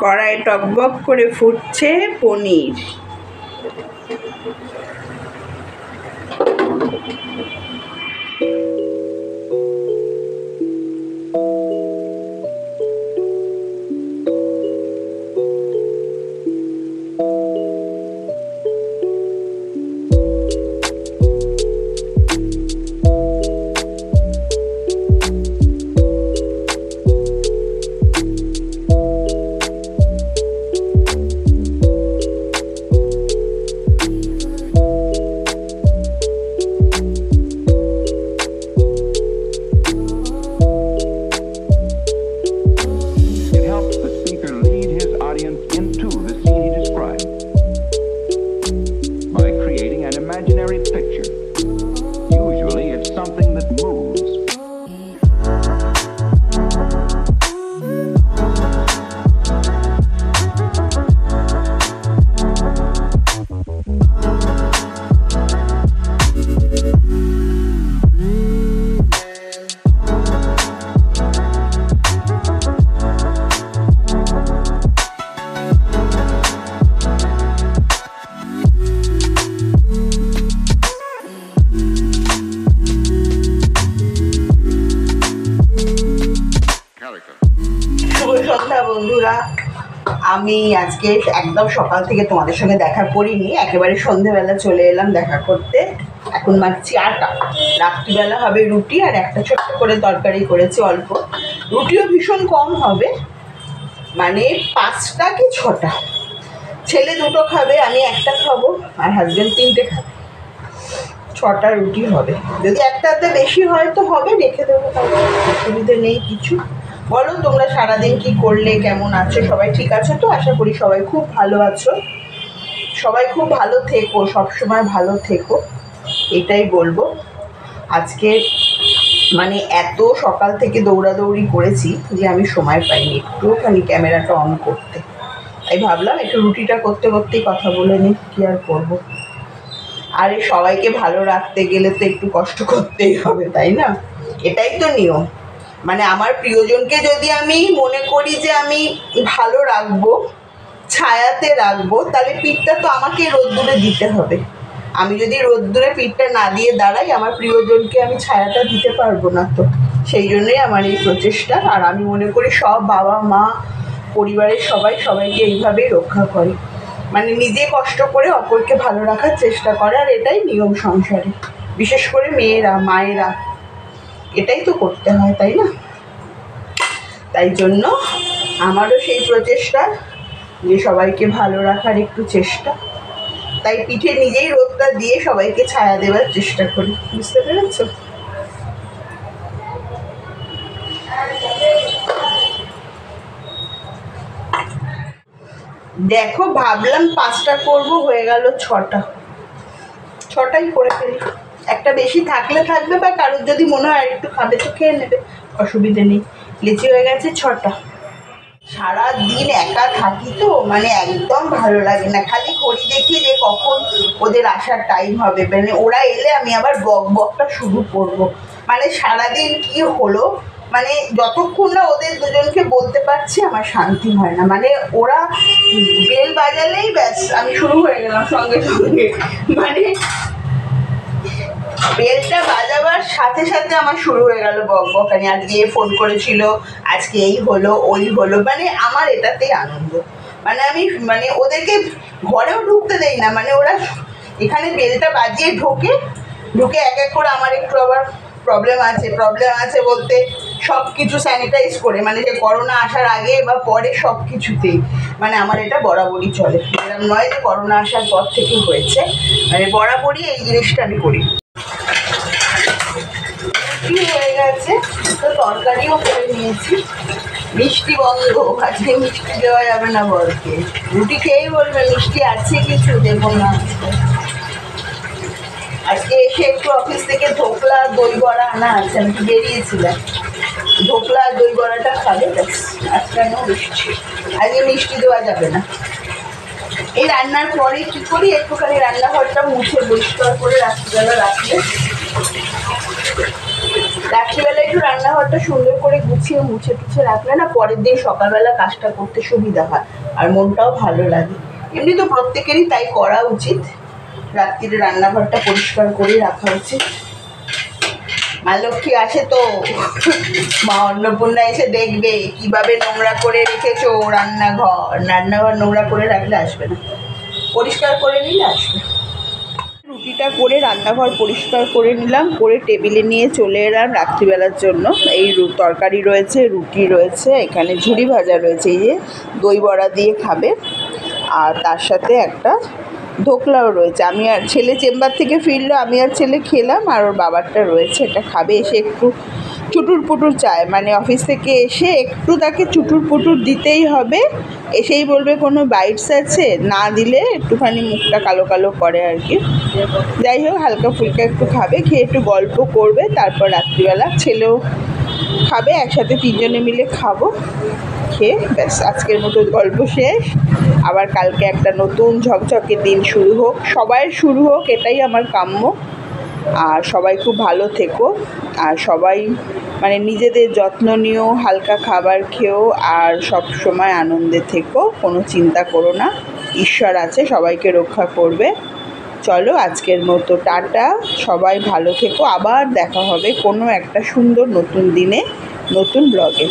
কড়াই টকবক করে ফুটছে পনির। Imaginary picture. Usually it's something that moves. শুভ সন্ধ্যা বন্ধুরা। আমি আজকে একদম সকাল থেকে তোমাদের সঙ্গে দেখা করিনি, একেবারে সন্ধেবেলা চলে এলাম দেখা করতে। এখন মাখছি আটা, রাত্রিবেলা হবে রুটি, আর একটা ছোট্ট করে তরকারি করেছি অল্প। রুটিও ভীষণ কম হবে, মানে 5টা কি 6টা। ছেলে 2টো খাবে, আমি একটা খাবো, আর হাজব্যান্ড 3টে খাবে। 6টা রুটি হবে। যদি একটাতে বেশি হয় তো হবে, রেখে দেবো, অসুবিধে নেই কিছু। বলো তোমরা সারাদিন কি করলে, কেমন আছো? সবাই ঠিক আছো তো? আশা করি সবাই খুব ভালো আছো। সবাই খুব ভালো থেকো, সবসময় ভালো থেকো, এটাই বলবো। আজকে মানে এত সকাল থেকে দৌড়াদৌড়ি করেছি যে আমি সময় পাইনি একটুখানি ক্যামেরাটা অন করতে। তাই ভাবলাম একটু রুটিটা করতে করতেই কথা বলে নিই, কী আর করবো। আরে সবাইকে ভালো রাখতে গেলে তো একটু কষ্ট করতেই হবে, তাই না? এটাই তো নিয়ম। মানে আমার প্রিয়জনকে যদি আমি মনে করি যে আমি ভালো রাখবো, ছায়াতে রাখবো, তাহলে পিঠটা তো আমাকে রোদ্দুরে দিতে হবে। আমি যদি রোদ্দুরে পিঠটা না দিয়ে দাঁড়াই, আমার প্রিয়জনকে আমি ছায়াটা দিতে পারবো না। তো সেই জন্যই আমার এই প্রচেষ্টা। আর আমি মনে করি সব বাবা মা, পরিবারের সবাইকে এইভাবেই রক্ষা করে, মানে নিজে কষ্ট করে অপরকে ভালো রাখার চেষ্টা করে। আর এটাই নিয়ম সংসারে, বিশেষ করে মেয়েরা, মায়েরা, এটাই তো করতে হয়, তাই না? তাই জন্য আমারও সেই প্রচেষ্টা যে সবাইকে ভালো রাখার একটু চেষ্টা। তাই পিঠে নিজেই রোদটা দিয়ে সবাইকে ছায়া দেওয়ার চেষ্টা করি, বুঝতে পেরেছ? দেখো ভাবলাম 5টা করবো, হয়ে গেল 6টা। 6টাই করে ফেলি। একটা বেশি থাকলে থাকবে, বা কারোর যদি মনে হয় একটু খাবে তো খেয়ে নেবে, অসুবিধে নেই। লেচি হয়ে গেছে 6টা। সারাদিন একা থাকি তো, মানে একদম ভালো লাগে না। খালি ঘড়ি দেখি যে কখন ওদের আসার টাইম হবে, মানে ওরা এলে আমি আবার বকটা শুরু করব। মানে সারাদিন কি হলো, মানে যতক্ষণ না ওদের দুজনকে বলতে পারছি আমার শান্তি হয় না। মানে ওরা বেল বাজালেই ব্যাস আমি শুরু হয়ে গেলাম সঙ্গে সঙ্গে। মানে বেলটা বাজাবার সাথে সাথে আমার শুরু হয়ে গেল বকবকানি। আজকে ফোন করেছিল, আজকে এই হলো ওই হলো, মানে আমার এটাতেই আনন্দ। মানে আমি মানে ওদেরকে ঘরেও ঢুকতে দেই না। মানে ওরা এখানে বেলটা বাজিয়ে ঢুকে এক এক করে, আমার একটু আবার প্রবলেম আছে বলতে সব কিছু স্যানিটাইজ করে, মানে যে করোনা আসার আগে বা পরে সব কিছুতেই মানে আমার এটা বরাবরই চলে। এরকম নয় যে করোনা আসার পর থেকে হয়েছে, মানে বরাবরই এই জিনিসটা আমি করি। কি হয়ে গেছে তো, তরকারিও করে নিয়েছি। মিষ্টি বন্ধ, আজকে মিষ্টি দেওয়া যাবে না বরকে। রুটি খেয়েই বলবে মিষ্টি আছে কিছু, দেবো না। আজকে এসে একটু অফিস থেকে ধোকলা দই বড়া আনা আছে, আমি বেরিয়েছিলাম। ধোকলা দই বড়াটা খাবে, ব্যাস। আজকে মিষ্টি, আজকে মিষ্টি দেওয়া যাবে না। এই রান্নার পরে কি করি, একটুখানি রান্নাঘরটা মুছে পরিষ্কার করে রাত্রিবেলা রাখলে রাত্রিবেলা একটু রান্নাঘরটা সুন্দর করে গুছিয়ে মুছে টুছে রাখলে না পরের দিন সকালবেলা কাজটা করতে সুবিধা হয় আর মনটাও ভালো লাগে। এমনি তো প্রত্যেকেরই তাই করা উচিত, রাত্রিরে রান্নাঘরটা পরিষ্কার করে রাখা উচিত। মা লক্ষ্মী আসে তো, মা অন্নপূর্ণা এসে দেখবে কিভাবে নোংরা করে রেখেছো রান্নাঘর নোংরা করে রাখলে আসবে না, পরিষ্কার করে নিলে আসবে। রুটিটা করে রান্নাঘর পরিষ্কার করে নিলাম, করে টেবিলে নিয়ে চলে এলাম রাত্রিবেলার জন্য। এই তরকারি রয়েছে, রুটি রয়েছে, এখানে ঝুড়ি ভাজা রয়েছে, এই যে দই বড়া দিয়ে খাবে, আর তার সাথে একটা ধোকলাও রয়েছে। আমি আর ছেলে চেম্বার থেকে ফিরলো, আমি আর ছেলে খেলাম, আর ওর বাবারটা রয়েছে, এটা খাবে। এসে একটু চুটুর পুটুর চায়, মানে অফিস থেকে এসে একটু তাকে চুটুর পুটুর দিতেই হবে। এসেই বলবে কোনো বাইটস আছে, না দিলে একটুখানি মুখটা কালো কালো করে আর কি। যাই হোক, হালকা ফুলকা একটু খাবে, খেয়ে একটু গল্প করবে, তারপর রাত্রিবেলা ছেলেও খাবে, একসাথে তিনজনে মিলে খাবো। খেয়ে ব্যাস আজকের মতো গল্প শেষ। আবার কালকে একটা নতুন ঝকঝকে দিন শুরু হোক, সবাই শুরু হোক, এটাই আমার কাম্য। আর সবাই খুব ভালো থেকো, আর সবাই মানে নিজেদের যত্ন নিও, হালকা খাবার খেও, আর সব সময় আনন্দে থেকো, কোনো চিন্তা করো না, ঈশ্বর আছে, সবাইকে রক্ষা করবে। চলো আজকের মতো টাটা, সবাই ভালো থেকো, আবার দেখা হবে কোনো একটা সুন্দর নতুন দিনে নতুন ব্লগে।